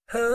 किबार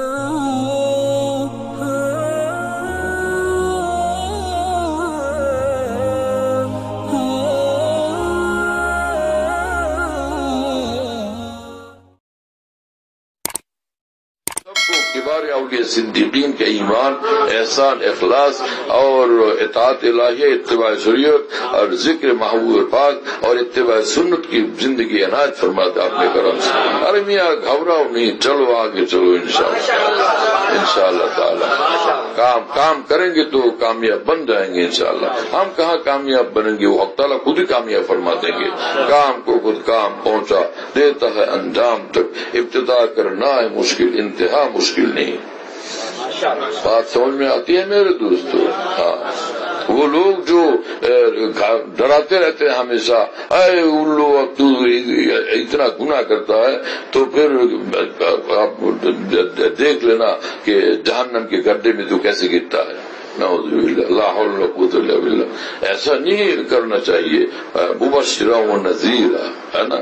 औलिया सिद्दीकीन के ईमान, एहसान, इखलास और इताअत इलाहिया, इत्तिबा शरीयत और जिक्र महबूब पाक और इत्तिबा सुन्नत की जिंदगी अनायत फरमाते आपने करम से। अरे मियाँ घबराओ नहीं, चलो आगे चलो इंशाअल्लाह ताला। काम करेंगे तो कामयाब बन जाएंगे इंशाअल्लाह। हम कहाँ कामयाब बनेंगे, वो अल्लाह ताला खुद ही कामयाब फरमा देंगे। काम को खुद काम पहुँचा देता है अंजाम तक, इब्तिदा करना है मुश्किल, इंतहा मुश्किल नहीं। बात समझ में आती है मेरे दोस्तों? हाँ, वो लोग जो डराते रहते हैं हमेशा, अरे उल्लू तू इतना गुनाह करता है तो फिर आप देख लेना कि जहन्नम के गड्ढे में तू कैसे गिरता है। ऐसा नहीं करना चाहिए। मुबश्शिरा व नज़ीरा, है ना।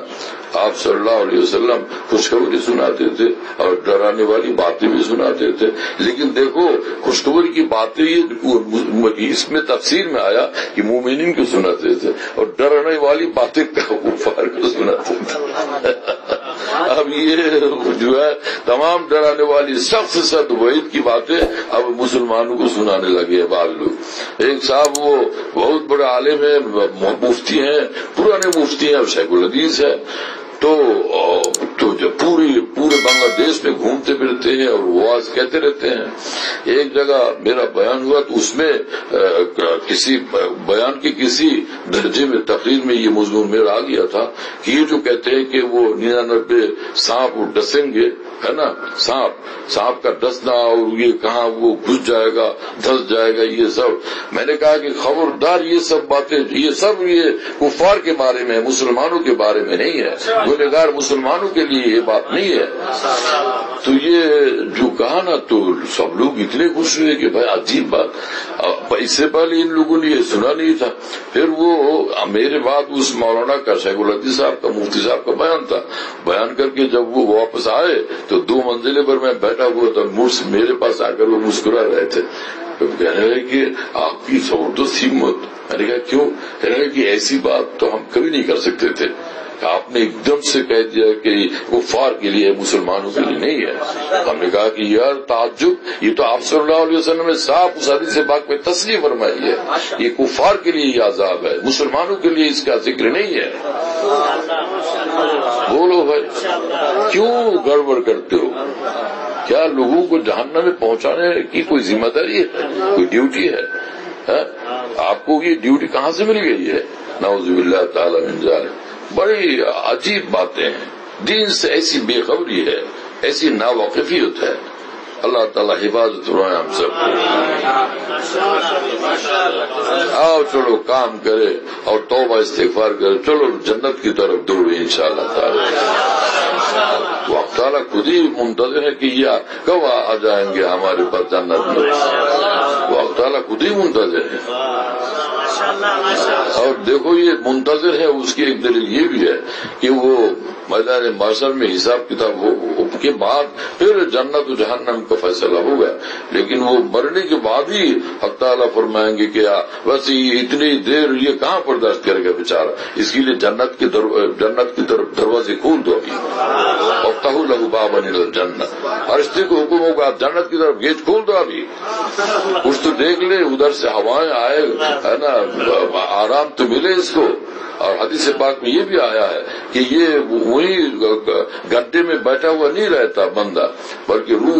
आप सल्लल्लाहु अलैहि वसल्लम खुशखबरी सुनाते थे और डराने वाली बातें भी सुनाते थे। लेकिन देखो, खुशखबरी की बातें ये इसमें तफसीर में आया कि मोमिनीन को सुनाते थे और डराने वाली बातें कुफार को सुनाते थे। अब ये जो है तमाम डराने वाली सख्त सख्त वईद की बातें अब मुसलमानों को सुनाने लगे हैं बाल लोग। एक साहब वो बहुत बड़े आलिम है, मुफ्ती हैं, पुराने मुफ्ती हैं, शेखुल हदीस है, तो जो पूरे बांग्लादेश में घूमते फिरते हैं और वाज कहते रहते हैं। एक जगह मेरा बयान हुआ तो उसमें किसी बयान के किसी दर्जे में तकरीर में ये मौजूद मेरा आ गया था कि ये जो कहते हैं कि वो 99 सांप डसेंगे, है ना, सांप का डसना और ये कहाँ वो घुस जाएगा, धस जाएगा, ये सब। मैंने कहा कि खबरदार, ये सब बातें, ये कुफार के बारे में, मुसलमानों के बारे में नहीं है। गुनहगार मुसलमानों के लिए ये बात नहीं है। तो ये जो कहा ना, तो सब लोग इतने खुश हुए कि भाई अजीब बात, इससे पहले इन लोगों ने ये सुना नहीं था। फिर वो मेरे बाद उस मौलाना का, शेखुल हदीस साहब का, मुफ्ती साहब का बयान था। बयान करके जब वो वापस आए तो 2 मंजिले पर मैं बैठा हुआ था, मेरे पास आकर वो मुस्कुरा रहे थे। तो कहने लगे कि आपकी जबरदस्त हिम्मत। मैंने कहा क्यों? कहने लगे कि ऐसी बात तो हम कभी नहीं कर सकते थे, आपने एकदम से कह दिया कि कुफार के लिए, मुसलमानों के लिए नहीं है। हमने कहा कि यार ताज्जुब, ये तो आप सल्लल्लाहु अलैहि वसल्लम ने साफ उस हदीस पाक में तस्लीम फरमाई है, ये कुफार के लिए ये अजाब है, मुसलमानों के लिए इसका जिक्र नहीं है। बोलो भाई, क्यों गड़बड़ करते हो? क्या लोगों को जहन्नम में पहुंचाने की कोई जिम्मेदारी है, कोई ड्यूटी है? आपको ये ड्यूटी कहाँ से मिल गई है? नाउज़ुबिल्लाह ताला मिन ज़ालिक। बड़ी अजीब बातें हैं, दीन से ऐसी बेखबरी है, ऐसी नावाकिफियत है। अल्लाह ताला हिफाजत फरमाए हम सब। आओ चलो काम करे और तौबा इस्तिगफार करे, चलो जन्नत की तरफ दौड़े इंशाअल्लाह ताला। वो अल्लाह ताला खुद ही मुंतज़िर है कि या कब आ जाएंगे हमारे पास जन्नत में। वो अल्लाह ताला खुद ही मुंतज़िर है। और देखो, ये मुंतज़िर है, उसकी एक दलील ये भी है कि वो मैदान माशर में हिसाब किताब के बाद फिर जन्नत और जहन्नम का फैसला होगा। लेकिन वो मरने के बाद ही अल्लाह ताला फरमाएंगे कि बस इतनी देर ये कहाँ बर्दाश्त करेगा बेचारा, इसके लिए जन्नत की तरफ दरवाजे खोल दो अभी, वफ्तहू लहू बाबन इलल जन्नत। फरिश्ते को हुक्म होगा आप जन्नत की तरफ गेट खोल दो अभी, कुछ तो देख ले, उधर से हवाएं आए, है ना, आराम तो मिले इसको। और हदीस पाक में ये भी आया है कि ये वही गड्ढे में बैठा हुआ नहीं रहता बंदा, बल्कि रूह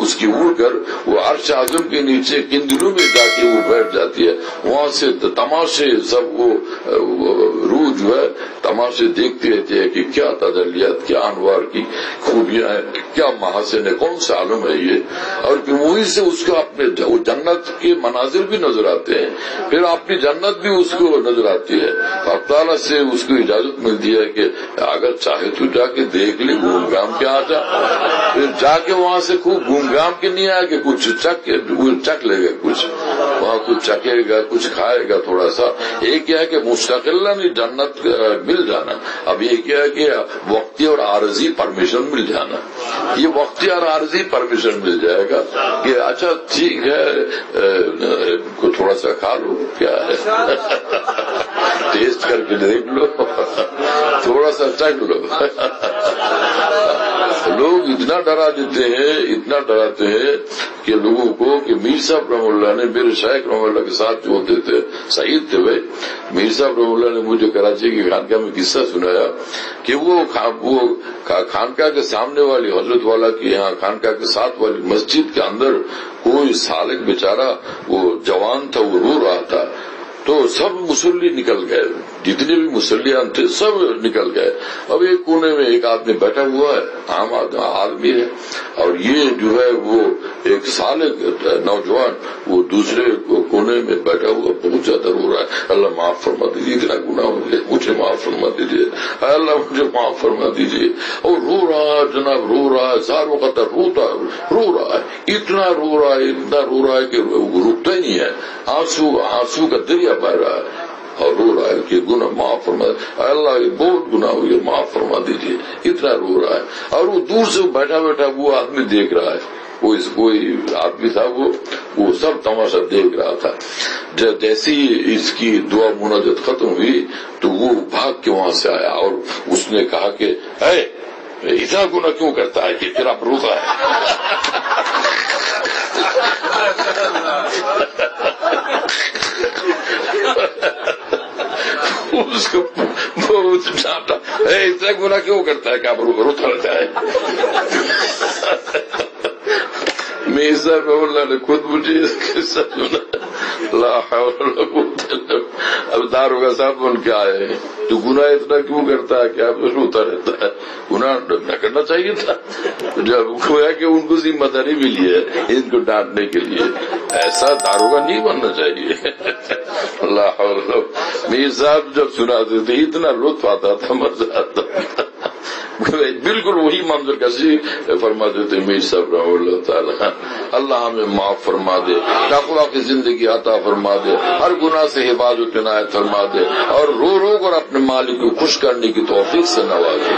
उसकी उड़कर वो अर्श आज़म के नीचे किंदिलों में जाके वो बैठ जाती है। वहां से तमाशे सब वो रूह जो है तमाशे देखती रहती है कि क्या तजल्लियात, क्या अनवार की खूबियां हैं, क्या महासिन है, कौन सा आलम है ये। और फिर वहीं से उसका اپنے وہ جنت کے مناظر بھی نظر آتے ہیں، پھر اپنی جنت بھی اس کو نظر آتی ہے. اللہ تعالیٰ سے اس کو اجازت ملتی ہے کہ اگر چاہے تو جا کے دیکھ لے، گھوم گھام کے آ جا. پھر جا کے وہاں سے خوب گھوم گھام کے نہیں آئے کہ کچھ چک لے گا، کچھ وہاں کچھ چکے گا، کچھ کھائے گا تھوڑا سا. ایک کیا ہے کہ مستقل نہیں جنت مل جانا، اب یہ کیا ہے کہ وقتی اور عارضی پرمیشن مل جانا. یہ وقتی اور عارضی پرمیشن مل جائے گا کہ اچھا ٹھیک ہے تھوڑا سا کھا لو، کیا ہے ٹیسٹ کر کے دیکھ لو، تھوڑا سا چکھ لو. لوگ اتنا ڈرا دیتے ہیں، اتنا ڈراتے ہیں کہ لوگوں کو کہ میر صاحب رحمہ اللہ نے میرے شیخ رحمہ اللہ کے ساتھ جو ہوتے تھے سعید تھے بھائی، میر صاحب رحمہ اللہ نے مجھے کراچی کی خانقاہ میں قصہ سنایا کہ وہ خانقاہ کے سامنے والی حضرت والا کی یہاں خانقاہ کے ساتھ والی مسجد کے اندر کوئی سالک بیچارہ وہ جوان تھا، وہ رو رہا تھا. تو سب مسلی نکل گئے، جتنے بھی مسلیان تھے سب نکل گئے. اب ایک کونے میں ایک آدمی بیٹھا ہوا ہے، عام آدمی ہے، اور یہ جو ہے وہ ایک سالک نوجوان وہ دوسرے کونے میں بیٹھا ہوا بہت زیادہ رو رہا ہے. اللہ معاف فرما دیجیے، اتنا گناہ ہو گیا، مجھے معاف فرما دیجیے، اللہ مجھے معاف فرما دیجیے. اور رو رہا ہے جناب، رو رہا ہے ساروں کا رو رہا ہے، اتنا رو رہا ہے، اتنا رو رہا ہے کہ رکتا ہی نہیں ہے، آنسو کا دریا بہ رہا ہے اور رو رہا ہے کہ گناہ معاف فرما، اللہ یہ بہت گناہ ہوئے معاف فرما دیجیے، اتنا رو رہا ہے. اور وہ دور سے بیٹھا بیٹھا وہ آدمی دیکھ رہا ہے، کوئی آدمی تھا وہ سب تماشا دیکھ رہا تھا. جیسے ہی اس کی دعا مناجات ختم ہوئی تو وہ بھاگ کے وہاں سے آیا اور اس نے کہا کہ اے اتنا گناہ کیوں کرتا ہے کہ پھر آپ روتا ہے. اس کو بہت ڈانٹا، اتنا گناہ کیوں کرتا ہے کہ آپ روتا رہتا ہے. میر صاحب اللہ نے خود مجھے قصہ سنا، لا حول ولا قوت الا باللہ. اب داروغہ صاحب بن کے آئے، تو گناہ اتنا کیوں کرتا ہے کہ آپ روتا رہتا ہے؟ گناہ نہ کرنا چاہیے تھا. جب گویا کہ ان کو ذمہ داری ملی ہے ان کو ڈانٹنے کے لیے، ایسا داروغہ نہیں بننا چاہیے. اللہ حول ولا قوت. میر صاحب جب سناتے تھے اتنا لطف آتا تھا، مزہ آتا تھا. بالکل وہی منظر کشی فرما دیتے میر صاحب رحمہ اللہ تعالی. اللہ ہمیں معاف فرما دے، تقویٰ کی زندگی عطا فرما دے، ہر گناہ سے حفاظت عنایت فرما دے، اور رو کر اپنے مالک کو خوش کرنے کی توفیق سے نوازے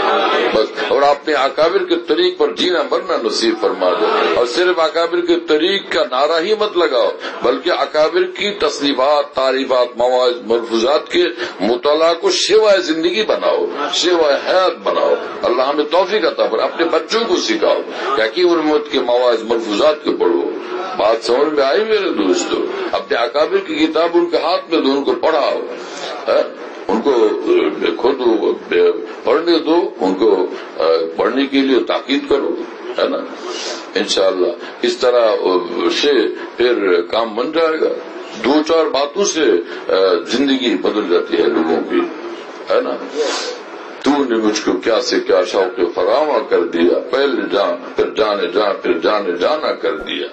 بس. اور اپنے اکابر کے طریق پر جینا مرنا نصیب فرما دے. اور صرف اکابر کے طریق کا نعرہ ہی مت لگاؤ، بلکہ اکابر کی تصنیفات، تعریفات، مواعظ، ملفوظات کے مطالعہ کو شیوائے زندگی بناؤ، شیوائے حیات بناؤ. اللہ ہمیں توفیق عطا فرمائے. اپنے بچوں کو سکھاؤ کہ حکیم امت کے مواعظ ملفوظات کو پڑھو. بات سمجھ میں آئی میرے دوستو؟ اپنے اکابر کی کتاب ان کے ہاتھ میں دو، ان کو پڑھاؤ، ان کو خود پڑھنے دو، ان کو پڑھنے کے لیے تاکید کرو، ہے نا. انشاءاللہ اس طرح سے پھر کام بن جائے گا. 2-4 باتوں سے زندگی بدل جاتی ہے لوگوں کی، ہے نا. تو نے مجھ کو کیا سے کیا شوق فراواں کر دیا، پہلے جان پھر جانے جان پھر جانے جانا کر دیا.